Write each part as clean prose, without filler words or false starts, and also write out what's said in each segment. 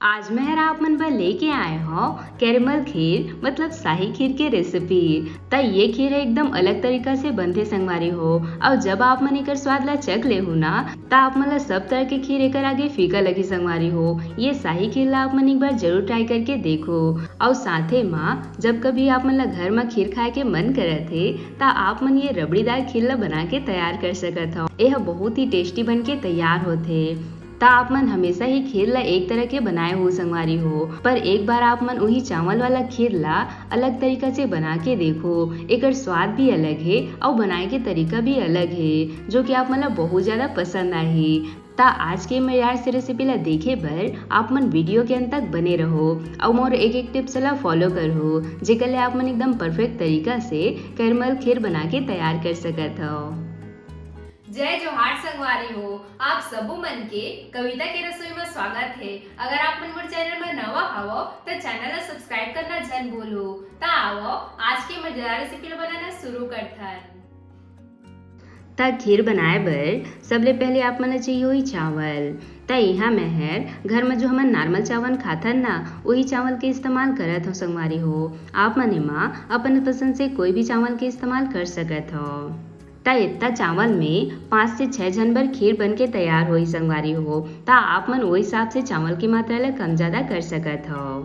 आज मैं आप मन बर लेके आए हो कैरमल खीर मतलब शाही खीर के रेसिपी। त ये खीर है एकदम अलग तरीका से बनते संगवारी हो। और जब आप मन एकर स्वाद ला चख ले हो ना त आप मन ला सब तरह के खीर एकर आगे फीका लगी संगवारी हो। ये शाही खीर ला आप मन एक बार जरूर ट्राई करके देखो। और साथे माँ जब कभी आप मन ला घर में खीर खाए के मन करत हे ता आप मन ये रबड़ीदार खीर ला बना के तैयार कर सकत हो। यह बहुत ही टेस्टी बन के तैयार होथे। ता आप मन हमेशा ही खीर ला एक तरह के बनाए हो संगवारी हो, पर एक बार आप मन वही चावल वाला खीर ला अलग तरीका से बना के देखो। एकर स्वाद भी अलग है और बनाए के तरीका भी अलग है जो कि आप मन ला बहुत ज्यादा पसंद आही। ता आज के मेरे से रेसिपी ला देखे बर आप मन वीडियो के अंत तक बने रहो और मोर एक एक टिप्स ला फॉलो करो जेकर ले आप मन एकदम परफेक्ट तरीका से कैरमल खीर बना के तैयार कर सकत हो। जय जोहार संगवारी हो, आप सबो मन के कविता के रसोई में स्वागत है। अगर आप मन मोर चैनल में नवा हवो तो चैनल ला सब्सक्राइब करना जन भूलो। ता आओ आज के मजेदार रेसिपी ला बनाना शुरू करथन। ता खीर बनाए बर सबले पहले आप मन चाहिए हुई चावल। ता यहाँ मैं है घर में जो हमन नॉर्मल चावल खाथन ना वही चावल के इस्तेमाल करत हो संगवारी हो। आप मन एमा अपन पसंद से कोई भी चावल के इस्तेमाल कर सकत हो। ता इतना चावल में 5 से 6 जन बर खीर बन के तैयार होई संगवारी हो। ता आप मन वही हिसाब से चावल की मात्रा ला कम ज्यादा कर सकत हो।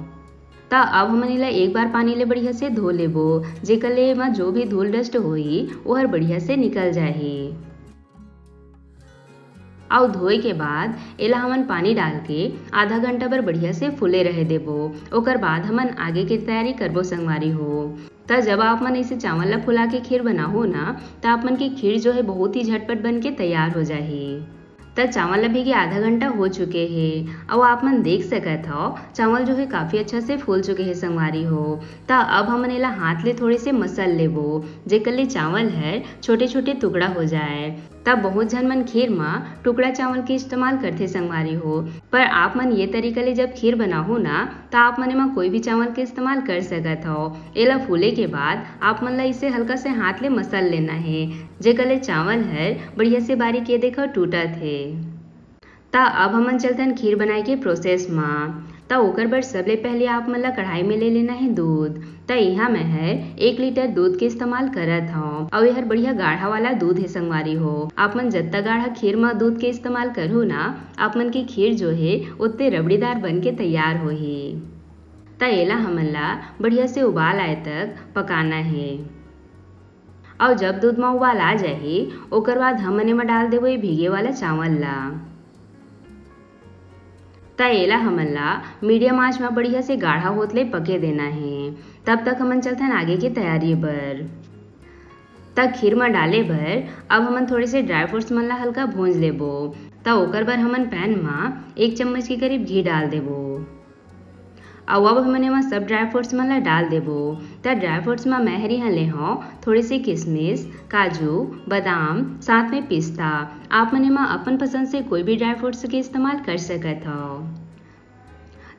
ता अब हमन इला एक बार पानी ले बढ़िया से धो लेबो जेकर ले एमा जो भी धूल डस्ट होई वो हर बढ़िया से निकल जाही। और धोए के बाद एला हमन पानी डाल के आधा घंटा बर बढ़िया से फूले रहे देबो। ओकर बाद हमन आगे की तैयारी करबो संगवारी हो। त जब आप मन इसे चावल ला फुला के खीर बनाहो ना त आप मन की खीर जो है बहुत ही झटपट बन के तैयार हो जाही। त चावल अभी के आधा घंटा हो चुके हैं और आप मन देख सकत हो चावल जो है काफी अच्छा से फूल चुके हैं संगवारी हो। त अब हमन एला हाथ ले थोड़े से मसल लेबो जेकर ले चावल है छोटे छोटे टुकड़ा हो जाए। तब बहुत जन मन खीर में टुकड़ा चावल के इस्तेमाल करते संगवारी हो, पर आप मन ये तरीका ले जब खीर बनाहो ना तो आप मन एमा कोई भी चावल के इस्तेमाल कर सकत हो। एला फूले के बाद आप मन ला इसे हल्का से हाथ ले मसल लेना है जेकर ले चावल है बढ़िया से बारीक ये देखो टूटत है। ता अब हमन चलतन खीर बनाए के प्रोसेस में। ता ओकर बर सबले पहले आप मन ला कढ़ाई में ले लेना है दूध। ता यहाँ मैं है 1 लीटर दूध के इस्तेमाल करत हूँ और यह हर गाढ़ा वाला दूध है संगवारी हो। आप मन जितना गाढ़ा खीर में दूध के इस्तेमाल करो ना आप मन की खीर जो है उतने रबड़ीदार बन के तैयार होही। ता एला हमन ला बढ़िया से उबाल आए तक पकाना है। और जब दूध में उबाल आ जाही ओकर बाद हमन एमा डाल देबो भीगे वाला चावल ला। ता एला हमन ला मीडियम आंच में बढ़िया से गाढ़ा होत ले पके देना है। तब तक हमन चलथन आगे की तैयारी बर। तक खीर में डाले भर अब हमन थोड़े से ड्राई फ्रूट्स मन ला हल्का भूंज लेबो। ता ओकर बर हमन पैन में 1 चम्मच के करीब घी डाल देबो और अब हमन एमा सब ड्राई फ्रूट्स मन ला डाल देबो। त ड्राई फ्रूट्स में मैं हरी हले हो थोड़ी सी किशमिश काजू बादाम साथ में पिस्ता। आप मन एमा अपन पसंद से कोई भी ड्राई फ्रूट्स के इस्तेमाल कर सकत हो।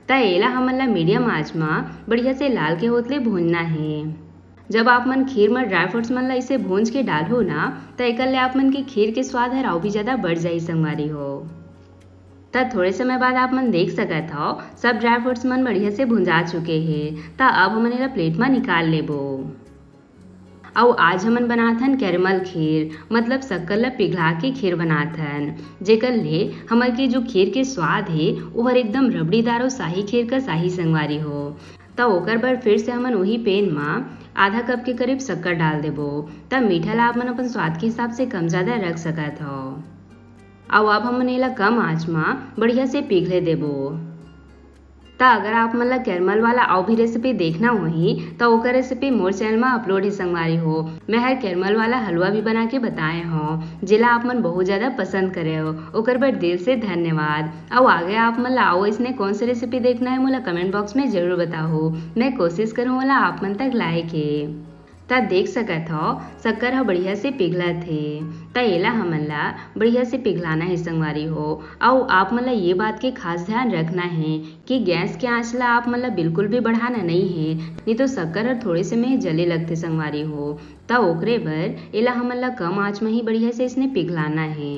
त एला हमन ला मीडियम आंच में बढ़िया से लाल के होतले भूनना है। जब आप मन खीर में ड्राई फ्रूट्स मन ला इसे भूंज के डालो ना तो एकर ले आप मन की खीर के स्वाद है और भी ज्यादा बढ़ जाई संगवारी हो। तब थोड़े समय बाद आप मन देख सकत हो सब ड्राई फ्रूट्स मन बढ़िया से भुंजा चुके हैं। ता अब हमन एला प्लेट में निकाल लेबो। और आज हमन बनाथन कैरमल खीर मतलब शक्कर ला पिघला के खीर बनाथन जेकर ले हमर के जो खीर के स्वाद है वो हर एकदम रबड़ीदार और शाही खीर का शाही संगवारी हो। त ओकर बर फिर से हमन वही पेन में आधा कप के करीब शक्कर डाल देबो। तब मीठा ला आप मन अपन स्वाद के हिसाब से कम ज्यादा रख सकत हो। और अब हमन एला कम आंच में बढ़िया से पिघले देबो। ता अगर आप मन ला कैरमल वाला और भी रेसिपी देखना होही तो ओकर रेसिपी मोर चैनल में अपलोड है संगवारी हो। मैं हर कैरमल वाला हलवा भी बना के बताए हो जिला आप मन बहुत ज्यादा पसंद करे हो। ओकर बर दिल से धन्यवाद। और आगे आप मन ला आओ इसने कौन सी रेसिपी देखना है मोला कमेंट बॉक्स में जरूर बताओ। मैं कोशिश करूँ वाला आप मन तक लाए के। ता देख सकत हो शक्कर ह बढ़िया से पिघलत है। ता एला हमन ला बढ़िया से पिघलाना है संगवारी हो। और आप मन ला ये बात के खास ध्यान रखना है कि गैस के आंच ला आप मन ला बिल्कुल भी बढ़ाना नहीं है नहीं तो शक्कर हर थोड़े से में जले लगते संगवारी हो। ता ओकरे बर एला हमन ला कम आंच में ही बढ़िया से इसने पिघलाना है।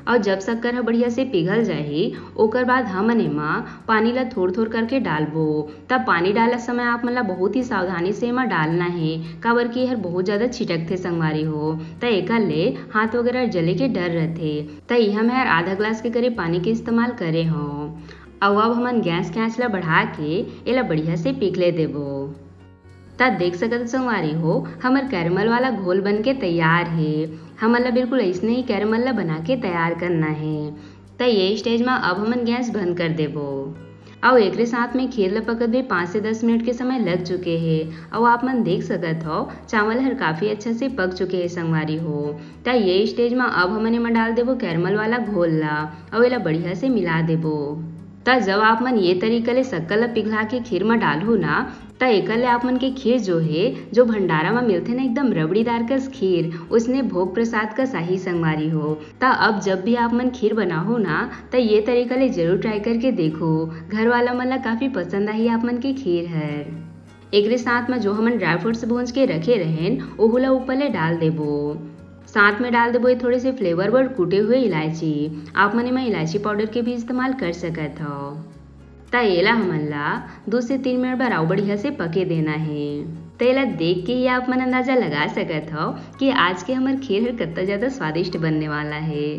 और जब शक्कर ह बढ़िया से पिघल जाही ओकर बाद हमन एमा पानी ला थोड़ थोड़ करके डालबो। तब पानी डालत समय आप मन ला बहुत ही सावधानी से एमा डालना है, काबर कि एहर बहुत ज़्यादा छिटकथे संगवारी हो, त एकर ले हाथ वगैरह जले के डर रहथे। त इहा मैं आधा ग्लास के करीब पानी के इस्तेमाल करे हूँ। अब हमन गैस के आँच ला बढ़ा के एला बढ़िया से पिघले देबो। तब देख सकत संगवारी हो हमर कैरमल वाला घोल बन के तैयार है। हमन ला बिल्कुल ऐसने ही कैरमल ला बना के तैयार करना है। त ये स्टेज में अब हमन गैस बंद कर देबो। और एकरे साथ में खीर ला पकत भी 5 से 10 मिनट के समय लग चुके हैं। और आप मन देख सकत हो चावल हर काफ़ी अच्छा से पक चुके हैं संगवारी हो। त ये स्टेज में अब हमन एमा डाल देबो कैरमल वाला घोल ला और एला बढ़िया से मिला देबो। त जब आप मन ये तरीका ले शक्कर ला पिघला के खीर में डालहु ना त एकर ले आप मन के खीर जो है जो भंडारा में मिलथे ना एकदम रबड़ीदार कस खीर उसने भोग प्रसाद का शाही संगवारी हो। त अब जब भी आप मन खीर बनाहो ना त ये तरीका ले जरूर ट्राई करके देखो। घर वाला मन ला काफ़ी पसंद आई आप मन के खीर है। एकरे साथ में जो हमन ड्राई फ्रूट्स भूंज के रखे रहेन ओहू ला ऊपर ले डाल देबो। साथ में डाल देबो थोड़े से फ्लेवर बर कूटे हुए इलायची। आप मन एमा इलायची पाउडर के भी इस्तेमाल कर सकत हो। त एला हमन ला 2 से 3 मिनट बर आउ बढ़िया से पके देना है। त एला देख के ही आप मन अंदाजा लगा सकत हो कि आज के हमर खीर हर कितना ज़्यादा स्वादिष्ट बनने वाला है।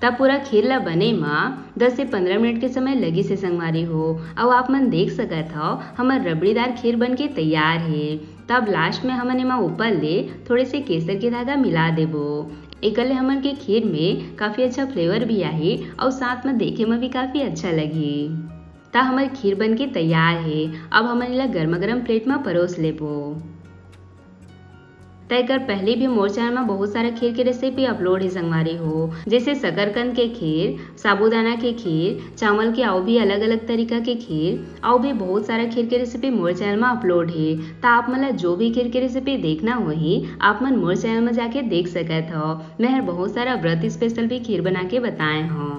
तब पूरा खीर ला बने में 10 से 15 मिनट के समय लगी से संगवारी हो। अब आप मन देख सकत हो हमर रबड़ीदार खीर बन के तैयार है। तब लास्ट में हमन एमा ऊपर ले थोड़े से केसर के धागा मिला देबो। एकर ले हमन के खीर में काफ़ी अच्छा फ्लेवर भी आही और साथ में देखे में भी काफ़ी अच्छा लगी। त हमर खीर बन के तैयार है। अब हमन एला गर्मा गर्म प्लेट में परोस लेबो। त एकर पहले भी मोर चैनल में बहुत सारा खीर के रेसिपी अपलोड है संगवारी हो, जैसे शकरकंद के खीर, साबूदाना के खीर, चावल के और भी अलग अलग तरीका के खीर और भी बहुत सारा खीर के रेसिपी मोर चैनल में अपलोड है। त आप मन ला जो भी खीर के रेसिपी देखना होही आप मन मोर चैनल में जाके देख सकत हो। मैं हर बहुत सारा व्रत स्पेशल भी खीर बना के बताए हूँ।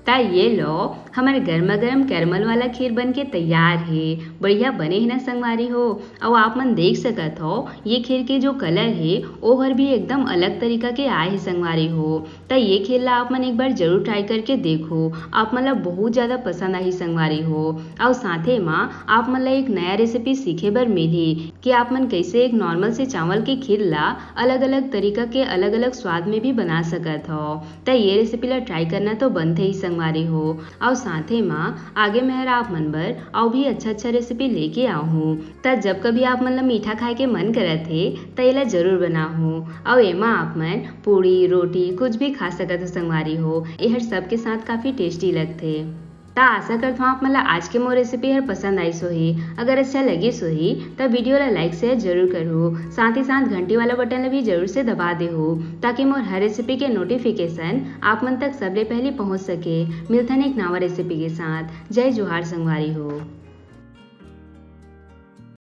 त ये लो हमारे गर्मा गर्म कैरमल वाला खीर बन के तैयार है। बढ़िया बने है ना संगवारी हो। और आप मन देख सकत हो ये खीर के जो कलर है ओहर भी एकदम अलग तरीका के आए है संगवारी हो। त ये खीर ला आप मन एक बार जरूर ट्राई करके देखो। आप मन ला बहुत ज़्यादा पसंद आई संगवारी हो। और साथे में आप मन ला एक नया रेसिपी सीखे बर मिली कि आप मन कैसे एक नॉर्मल से चावल के खीर ला अलग अलग तरीका के अलग अलग स्वाद में भी बना सकत हो। त ये रेसिपी ला ट्राई करना तो बनते ही संगवारी हो। और साथे में आगे मैं आप मन बर और भी अच्छा रेसिपी लेके आऊ हूँ। त जब कभी आप मन ला मीठा खाए के मन करत है त एला जरूर बनाहूँ। और एमा आप मन पूड़ी रोटी कुछ भी खा सकत हो संगवारी हो। एहर सबके साथ काफ़ी टेस्टी लगथे। त आशा करत हूँ आप मन ला आज के मोर रेसिपी हर पसंद आई सोही। अगर अच्छा लगी सोही त वीडियो ला लाइक शेयर जरूर करो। साथ ही साथ घंटी वाला बटन ला भी जरूर से दबा देहु ताकि मोर हर रेसिपी के नोटिफिकेशन आप मन तक सबले पहले पहुँच सके। मिलथन एक नवा रेसिपी के साथ। जय जोहार संगवारी हो।